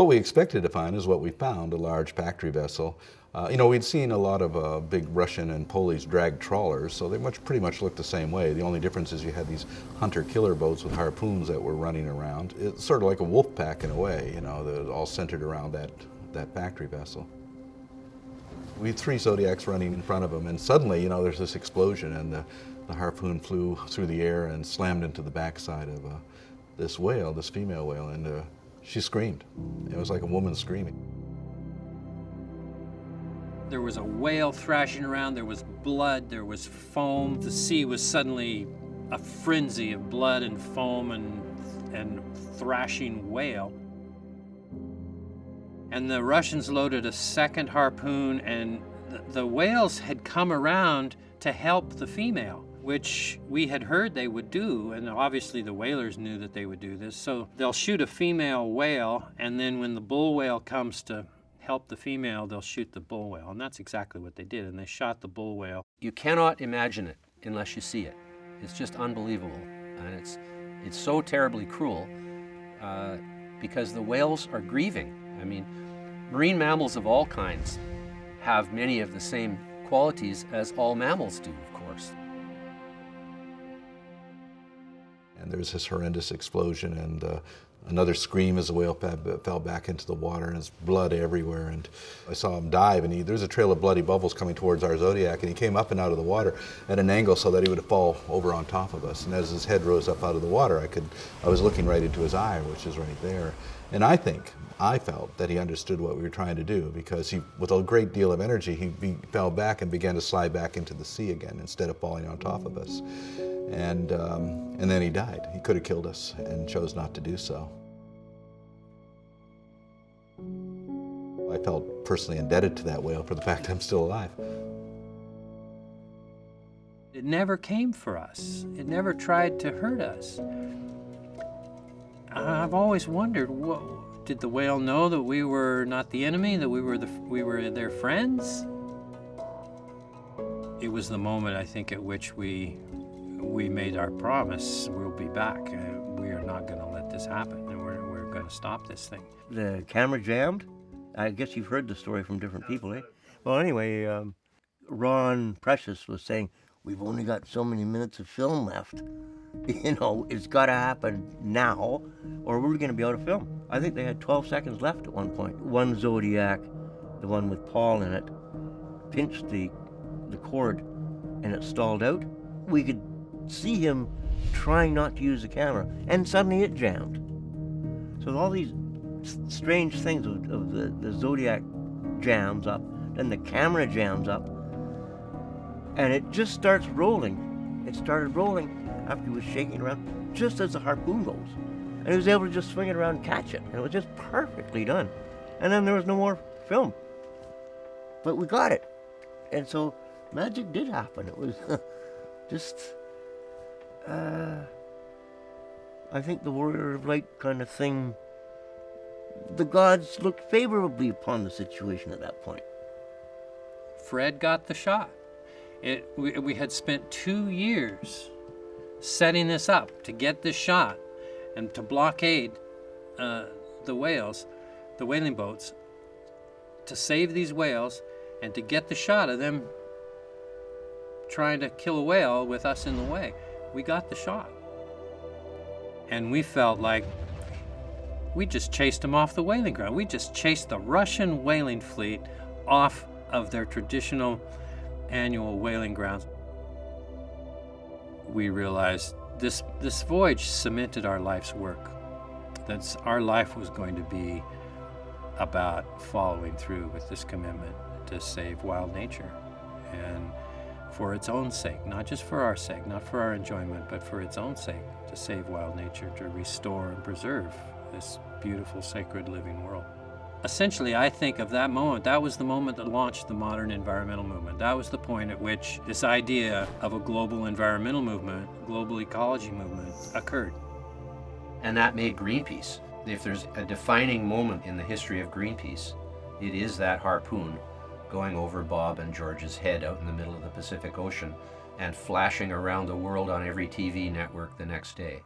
What we expected to find is what we found, a large factory vessel. We'd seen a lot of big Russian and Polish drag trawlers, so they pretty much looked the same way. The only difference is you had these hunter-killer boats with harpoons that were running around. It's sort of like a wolf pack in a way, that was all centered around that factory vessel. We had 3 Zodiacs running in front of them, and suddenly, there's this explosion, and the harpoon flew through the air and slammed into the backside of this whale, this female whale, and she screamed. It was like a woman screaming. There was a whale thrashing around, there was blood, there was foam. The sea was suddenly a frenzy of blood and foam and thrashing whale. And the Russians loaded a second harpoon, and the whales had come around to help the female, which we had heard they would do, and obviously the whalers knew that they would do this. So they'll shoot a female whale, and then when the bull whale comes to help the female, they'll shoot the bull whale. And that's exactly what they did, and they shot the bull whale. You cannot imagine it unless you see it. It's just unbelievable, and it's so terribly cruel because the whales are grieving. I mean, marine mammals of all kinds have many of the same qualities as all mammals do, of course. And there was this horrendous explosion, and another scream as the whale fell back into the water, and there's blood everywhere. And I saw him dive, and there's a trail of bloody bubbles coming towards our Zodiac, and he came up and out of the water at an angle so that he would fall over on top of us. And as his head rose up out of the water, I was looking right into his eye, which is right there. And I felt that he understood what we were trying to do, because with a great deal of energy, he fell back and began to slide back into the sea again instead of falling on top of us. And then he died. He could have killed us and chose not to do so. I felt personally indebted to that whale for the fact I'm still alive. It never came for us. It never tried to hurt us. I've always wondered, did the whale know that we were not the enemy, that we were their friends? It was the moment, I think, at which we made our promise. We'll be back. We are not going to let this happen, and we're going to stop this thing. The camera jammed. I guess you've heard the story from different people, eh? Well, anyway, Ron Precious was saying, we've only got so many minutes of film left. It's got to happen now, or we're going to be out of film. I think they had 12 seconds left at one point. One Zodiac, the one with Paul in it, pinched the cord, and it stalled out. We could see him trying not to use the camera, and suddenly it jammed. So all these strange things of the Zodiac jams up, then the camera jams up, and it just starts rolling. It started rolling after he was shaking around, just as the harpoon goes. And he was able to just swing it around and catch it, and it was just perfectly done. And then there was no more film. But we got it. And so magic did happen. It was just... I think the warrior of light kind of thing, the gods looked favorably upon the situation at that point. Fred got the shot. We had spent 2 years setting this up to get this shot and to blockade the whales, the whaling boats, to save these whales and to get the shot of them trying to kill a whale with us in the way. We got the shot. And we felt like we just chased them off the whaling ground. We just chased the Russian whaling fleet off of their traditional annual whaling grounds. We realized this voyage cemented our life's work. That our life was going to be about following through with this commitment to save wild nature, and for its own sake, not just for our sake, not for our enjoyment, but for its own sake, to save wild nature, to restore and preserve this beautiful, sacred living world. Essentially, I think of that moment, that was the moment that launched the modern environmental movement. That was the point at which this idea of a global environmental movement, global ecology movement, occurred. And that made Greenpeace. If there's a defining moment in the history of Greenpeace, it is that harpoon going over Bob and George's head out in the middle of the Pacific Ocean and flashing around the world on every TV network the next day.